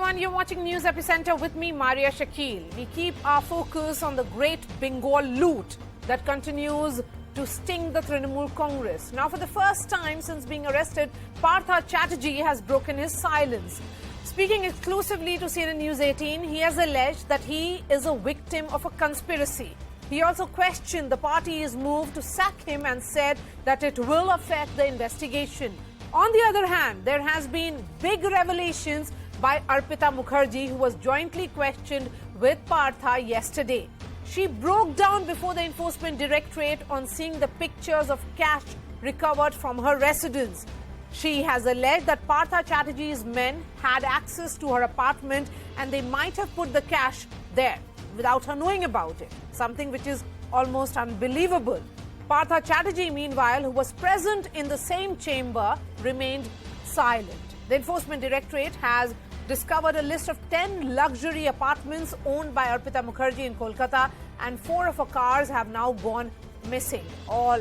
everyone, you're watching News Epicenter with me, Maria Shakil. We keep our focus on the great Bengal loot that continues to sting the Trinamool Congress. Now, for the first time since being arrested, Partha Chatterjee has broken his silence. Speaking exclusively to CNN News 18, he has alleged that he is a victim of a conspiracy. He also questioned the party's move to sack him and said that it will affect the investigation. On the other hand, there has been big revelations by Arpita Mukherjee, who was jointly questioned with Partha yesterday. She broke down before the Enforcement Directorate on seeing the pictures of cash recovered from her residence. She has alleged that Partha Chatterjee's men had access to her apartment and they might have put the cash there without her knowing about it, something which is almost unbelievable. Partha Chatterjee, meanwhile, who was present in the same chamber, remained silent. The Enforcement Directorate has discovered a list of 10 luxury apartments owned by Arpita Mukherjee in Kolkata, and 4 of her cars have now gone missing. All,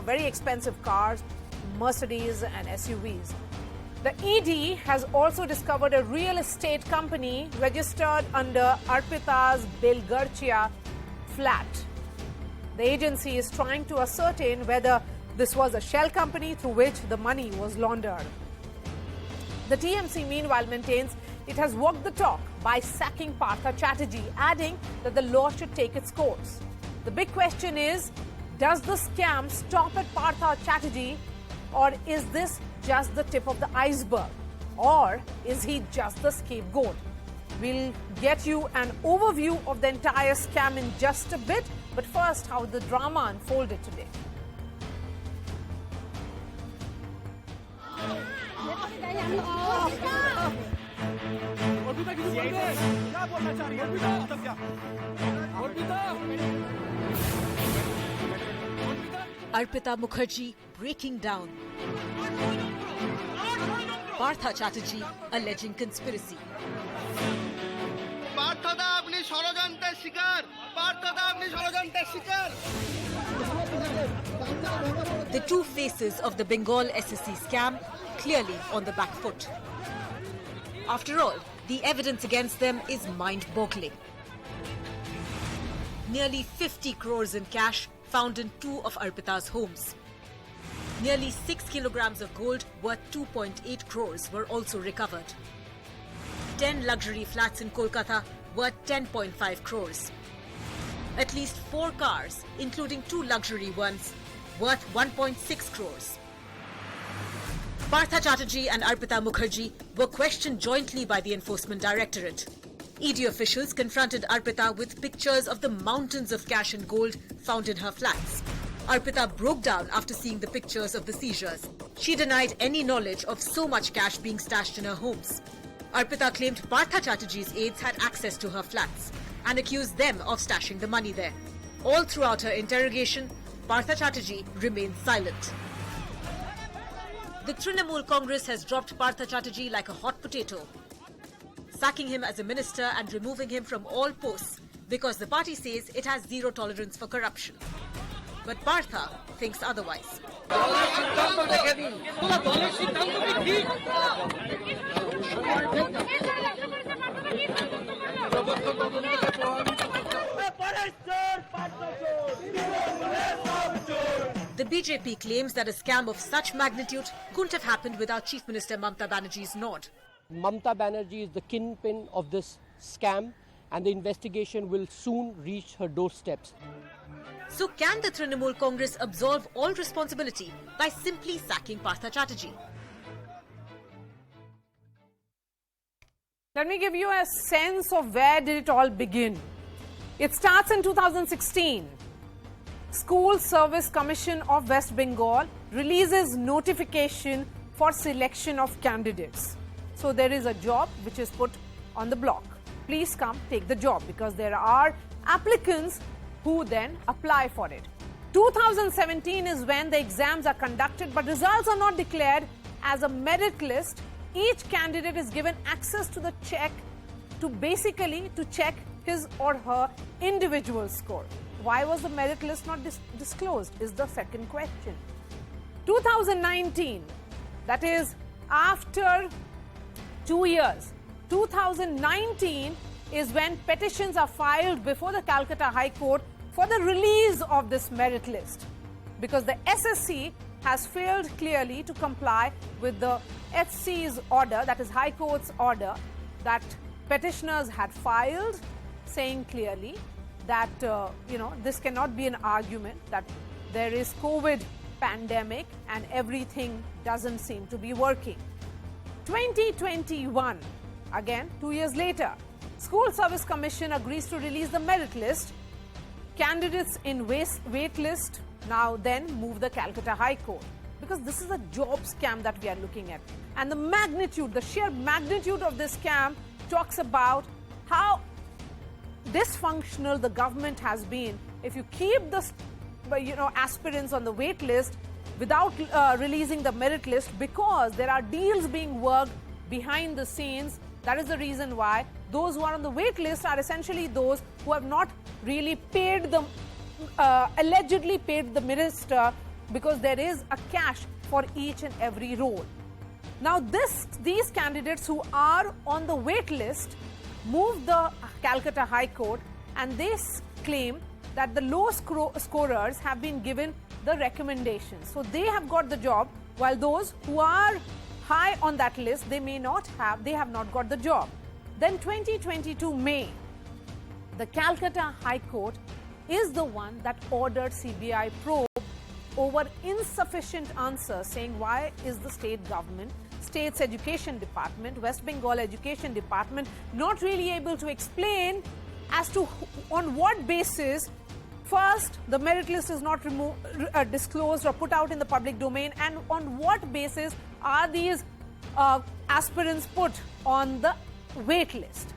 very expensive cars, Mercedes and SUVs. The ED has also discovered a real estate company registered under Arpita's Belgarchia flat. The agency is trying to ascertain whether this was a shell company through which the money was laundered. The TMC, meanwhile, maintains it has walked the talk by sacking Partha Chatterjee, adding that the law should take its course. The big question is, does the scam stop at Partha Chatterjee, or is this just the tip of the iceberg? Or is he just the scapegoat? We'll get you an overview of the entire scam in just a bit. But first, how the drama unfolded today. Arpita Mukherjee breaking down. Partha Chatterjee alleging conspiracy. The two faces of the Bengal SSC scam clearly on the back foot. After all, the evidence against them is mind-boggling. Nearly 50 crores in cash found in 2 of Arpita's homes. Nearly 6 kilograms of gold worth 2.8 crores were also recovered. 10 luxury flats in Kolkata worth 10.5 crores. At least 4 cars, including 2 luxury ones, worth 1.6 crores. Partha Chatterjee and Arpita Mukherjee were questioned jointly by the Enforcement Directorate. ED officials confronted Arpita with pictures of the mountains of cash and gold found in her flats. Arpita broke down after seeing the pictures of the seizures. She denied any knowledge of so much cash being stashed in her homes. Arpita claimed Partha Chatterjee's aides had access to her flats and accused them of stashing the money there. All throughout her interrogation, Partha Chatterjee remained silent. The Trinamool Congress has dropped Partha Chatterjee like a hot potato, sacking him as a minister and removing him from all posts because the party says it has zero tolerance for corruption. But Partha thinks otherwise. The BJP claims that a scam of such magnitude couldn't have happened without Chief Minister Mamta Banerjee's nod. Mamta Banerjee is the kingpin of this scam, and the investigation will soon reach her doorsteps. So can the Trinamool Congress absolve all responsibility by simply sacking Partha Chatterjee? Let me give you a sense of where did it all begin. It starts in 2016. School Service Commission of West Bengal releases notification for selection of candidates. So there is a job which is put on the block. Please come take the job, because there are applicants who then apply for it. 2017 is when the exams are conducted, but results are not declared as a merit list. Each candidate is given access to the check to check his or her individual score. Why was the merit list not disclosed is the second question. 2019, that is after 2 years. 2019 is when petitions are filed before the Calcutta High Court for the release of this merit list, because the SSC has failed clearly to comply with the HC's order, that is High Court's order, that petitioners had filed, saying clearly that this cannot be an argument that there is COVID pandemic and everything doesn't seem to be working. 2021, again 2 years later, School Service Commission agrees to release the merit list. Candidates in wait list now then move the Calcutta High Court, because this is a job scam that we are looking at. And the sheer magnitude of this scam talks about how dysfunctional the government has been. If you keep the aspirants on the wait list without releasing the merit list, because there are deals being worked behind the scenes, that is the reason why those who are on the wait list are essentially those who have not really paid the allegedly paid the minister, because there is a cash for each and every role. Now these candidates who are on the wait list move the Calcutta High Court, and they claim that the low scorers have been given the recommendations. So they have got the job, while those who are high on that list, they have not got the job. Then 2022 May, the Calcutta High Court is the one that ordered CBI probe over insufficient answers, saying why is the state government, state's education department, West Bengal education department not really able to explain as to on what basis first the merit list is not disclosed or put out in the public domain, and on what basis are these aspirants put on the wait list.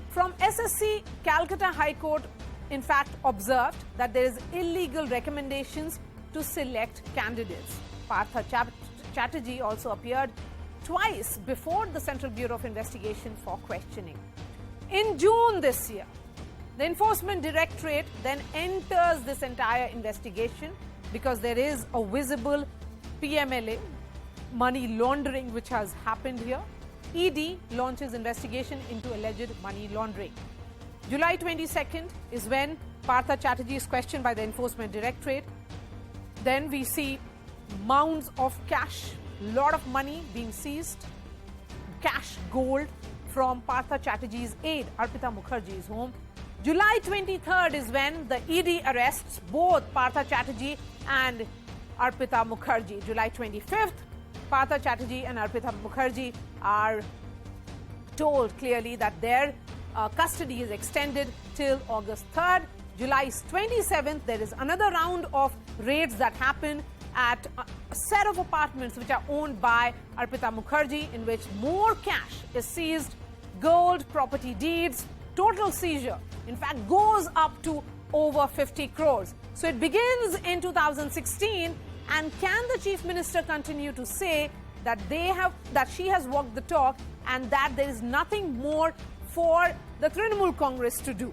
From SSC, Calcutta High Court in fact observed that there is illegal recommendations to select candidates. Partha Chatterjee also appeared twice before the Central Bureau of Investigation for questioning. In June this year, the Enforcement Directorate then enters this entire investigation, because there is a visible PMLA, money laundering, which has happened here. ED launches investigation into alleged money laundering. July 22nd is when Partha Chatterjee is questioned by the Enforcement Directorate. Then we see mounds of cash, lot of money being seized, cash, gold from Partha Chatterjee's aide, Arpita Mukherjee's home. July 23rd is when the ED arrests both Partha Chatterjee and Arpita Mukherjee. July 25th, Partha Chatterjee and Arpita Mukherjee are told clearly that their custody is extended till August 3rd. July 27th, there is another round of raids that happen at a set of apartments which are owned by Arpita Mukherjee, in which more cash is seized, gold, property deeds. Total seizure, in fact, goes up to over 50 crores. So it begins in 2016, and can the Chief Minister continue to say that she has walked the talk and that there is nothing more for the Trinamool Congress to do?